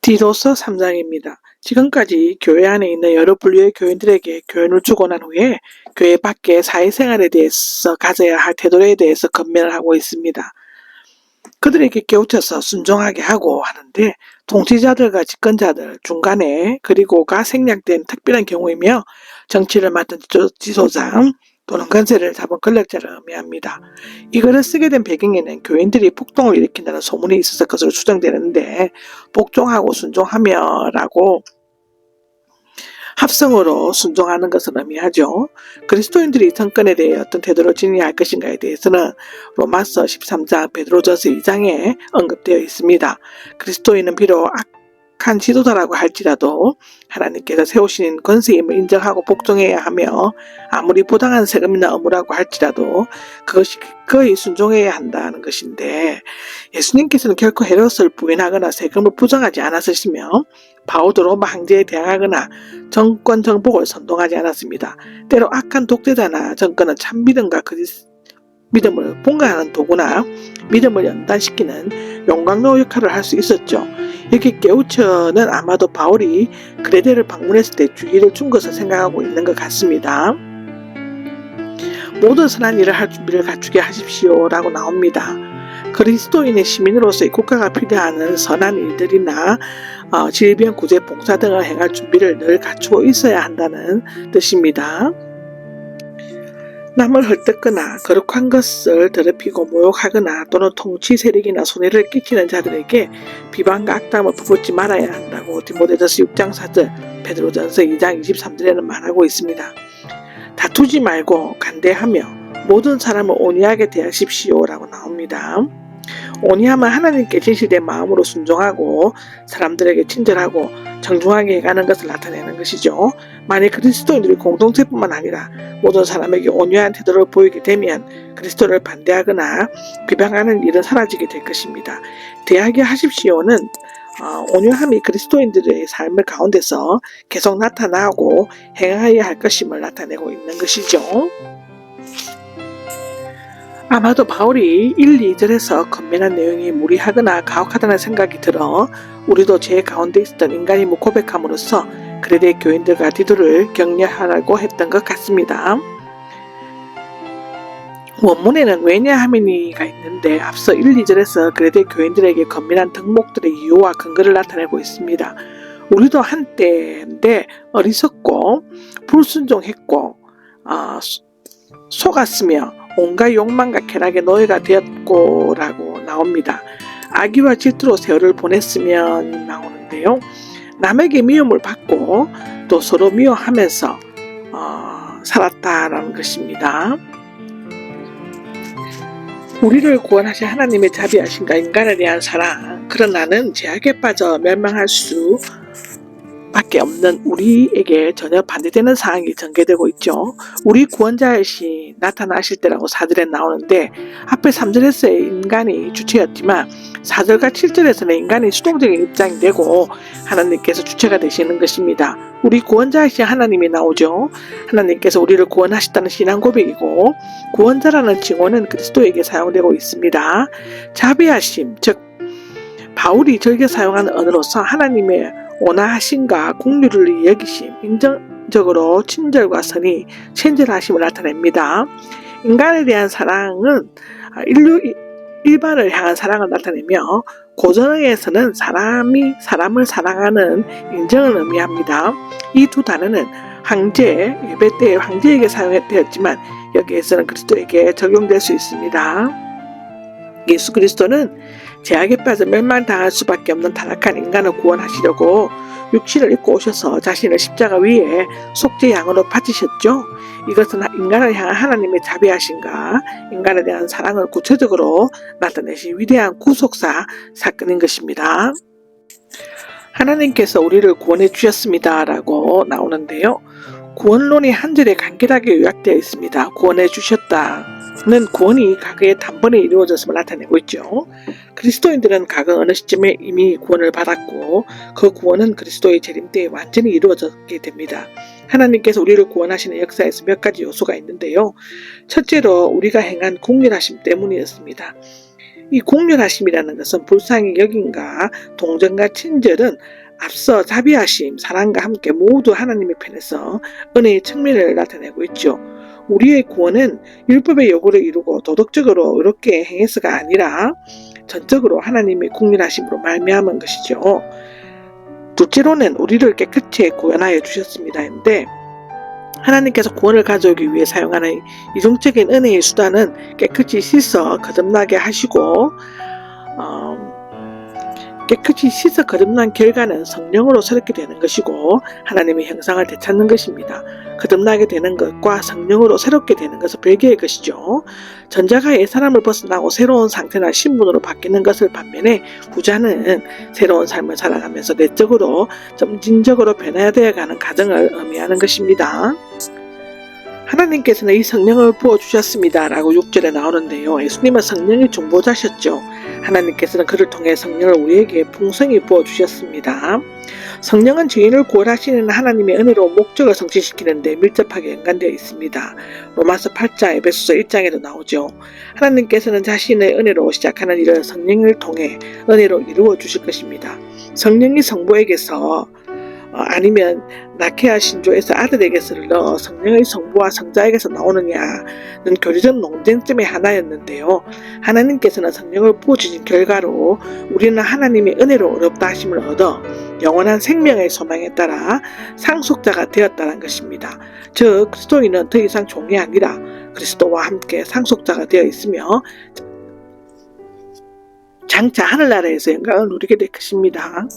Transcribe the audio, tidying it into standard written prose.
디도서 3장입니다. 지금까지 교회 안에 있는 여러 분류의 교인들에게 교훈을 주고 난 후에 교회 밖의 사회생활에 대해서 가져야 할 태도에 대해서 건면을 하고 있습니다. 그들에게 깨우쳐서 순종하게 하고 하는데 통치자들과 집권자들 중간에 그리고가 생략된 특별한 경우이며 정치를 맡은 지도장 또는 권세를 잡은 권력자를 의미합니다. 이 글을 쓰게 된 배경에는 교인들이 폭동을 일으킨다는 소문이 있었을 것으로 추정되는데 복종하고 순종하며 라고 합성어로 순종하는 것을 의미하죠. 그리스도인들이 정권에 대해 어떤 태도를 지녀야 할 것인가에 대해서는 로마서 13장, 베드로전서 2장에 언급되어 있습니다. 그리스도인은 비록 악한 지도자라고 할지라도 하나님께서 세우신 권세임을 인정하고 복종해야 하며 아무리 부당한 세금이나 의무라고 할지라도 그것이 거의 순종해야 한다는 것인데 예수님께서는 결코 헤롯을 부인하거나 세금을 부정하지 않았으시며 바오도 로마 황제에 대항하거나 정권 정복을 선동하지 않았습니다. 때로 악한 독재자나 정권은 참 믿음과 믿음을 봉가하는 도구나 믿음을 연단시키는 용광로 역할을 할 수 있었죠. 여기 깨우쳐는 아마도 바울이 그레데를 방문했을 때 주의를 준 것을 생각하고 있는 것 같습니다. 모든 선한 일을 할 준비를 갖추게 하십시오 라고 나옵니다. 그리스도인의 시민으로서의 국가가 필요한 선한 일들이나 질병 구제 봉사 등을 행할 준비를 늘 갖추고 있어야 한다는 뜻입니다. 남을 헐뜯거나 거룩한 것을 더럽히고 모욕하거나 또는 통치 세력이나 손해를 끼치는 자들에게 비방과 악담을 퍼붓지 말아야 한다고 디모데전서 6장 4절, 베드로전서 2장 23절에는 말하고 있습니다. 다투지 말고 간대하며 모든 사람을 온유하게 대하십시오 라고 나옵니다. 온유함은 하나님께 진실된 마음으로 순종하고 사람들에게 친절하고 정중하게 가는 것을 나타내는 것이죠. 만약 그리스도인들이 공동체뿐만 아니라 모든 사람에게 온유한 태도를 보이게 되면 그리스도를 반대하거나 비방하는 일은 사라지게 될 것입니다. 대하게 하십시오는 온유함이 그리스도인들의 삶을 가운데서 계속 나타나고 행하여야 할 것임을 나타내고 있는 것이죠. 아마도 바울이 1, 2절에서 건면한 내용이 무리하거나 가혹하다는 생각이 들어 우리도 죄 가운데 있었던 인간임을 고백함으로써 그레데 교인들과 디도를 격려하라고 했던 것 같습니다. 원문에는 왜냐하면이가 있는데 앞서 1, 2절에서 그레데 교인들에게 건면한 덕목들의 이유와 근거를 나타내고 있습니다. 우리도 한때인데 어리석고 불순종했고 속았으며 온갖 욕망과 쾌락의 노예가 되었고 라고 나옵니다. 악의와 질투로 세월을 보냈으면 나오는데요. 남에게 미움을 받고 또 서로 미워하면서 살았다라는 것입니다. 우리를 구원하신 하나님의 자비하심과 인간에 대한 사랑, 그러나는 죄악에 빠져 멸망할 수 밖에 없는 우리에게 전혀 반대되는 상황이 전개되고 있죠. 우리 구원자이신 나타나실 때라고 4절에 나오는데 앞에 3절에서의 인간이 주체였지만 4절과 7절에서는 인간이 수동적인 입장이 되고 하나님께서 주체가 되시는 것입니다. 우리 구원자이신 하나님이 나오죠. 하나님께서 우리를 구원하셨다는 신앙 고백이고 구원자라는 칭호는 그리스도에게 사용되고 있습니다. 자비하심, 즉 바울이 즐겨 사용하는 언어로서 하나님의 온화하심과 긍휼을 여기심, 인정적으로 친절과 선의, 친절하심을 나타냅니다. 인간에 대한 사랑은 인류 일반을 향한 사랑을 나타내며 고전어에서는 사람이 사람을 사랑하는 인정을 의미합니다. 이 두 단어는 황제, 예배 때 황제에게 사용되었지만 여기에서는 그리스도에게 적용될 수 있습니다. 예수 그리스도는 죄악에 빠져 멸망당할 수밖에 없는 타락한 인간을 구원하시려고 육신을 입고 오셔서 자신을 십자가 위에 속죄 양으로 바치셨죠. 이것은 인간을 향한 하나님의 자비하심과 인간에 대한 사랑을 구체적으로 나타내신 위대한 구속사 사건인 것입니다. 하나님께서 우리를 구원해 주셨습니다 라고 나오는데요. 구원론이 한 절에 간결하게 요약되어 있습니다. 구원해 주셨다는 구원이 과거에 단번에 이루어졌음을 나타내고 있죠. 그리스도인들은 과거 어느 시점에 이미 구원을 받았고 그 구원은 그리스도의 재림 때에 완전히 이루어졌게 됩니다. 하나님께서 우리를 구원하시는 역사에서 몇 가지 요소가 있는데요. 첫째로 우리가 행한 긍휼하심 때문이었습니다. 이 공렬하심이라는 것은 불쌍히 여김과 동정과 친절은 앞서 자비하심, 사랑과 함께 모두 하나님의 편에서 은혜의 측면을 나타내고 있죠. 우리의 구원은 율법의 요구를 이루고 도덕적으로 의롭게 행해서가 아니라 전적으로 하나님의 공렬하심으로 말미암은 것이죠. 둘째로는 우리를 깨끗이 구원하여 주셨습니다. 근데 하나님께서 구원을 가져오기 위해 사용하는 이중적인 은혜의 수단은 깨끗이 씻어 거듭나게 하시고 깨끗이 씻어 거듭난 결과는 성령으로 새롭게 되는 것이고 하나님의 형상을 되찾는 것입니다. 거듭나게 되는 것과 성령으로 새롭게 되는 것은 별개의 것이죠. 전자가 옛사람을 벗어나고 새로운 상태나 신분으로 바뀌는 것을 반면에 후자는 새로운 삶을 살아가면서 내적으로 점진적으로 변화되어가는 과정을 의미하는 것입니다. 하나님께서는 이 성령을 부어주셨습니다 라고 6절에 나오는데요. 예수님은 성령의 중보자셨죠. 하나님께서는 그를 통해 성령을 우리에게 풍성히 부어주셨습니다. 성령은 죄인을 구원하시는 하나님의 은혜로 목적을 성취시키는 데 밀접하게 연관되어 있습니다. 로마서 8장, 에베소서 1장에도 나오죠. 하나님께서는 자신의 은혜로 시작하는 일을 성령을 통해 은혜로 이루어 주실 것입니다. 성령이 성부에게서 아니면 나케아 신조에서 아들에게서를 넣어 성령의 성부와 성자에게서 나오느냐는 교리적 논쟁점의 하나였는데요. 하나님께서는 성령을 부어주신 결과로 우리는 하나님의 은혜로 어렵다 하심을 얻어 영원한 생명의 소망에 따라 상속자가 되었다는 것입니다. 즉 그리스도인은 더 이상 종이 아니라 그리스도와 함께 상속자가 되어 있으며 장차 하늘나라에서 영광을 누리게 될 것입니다.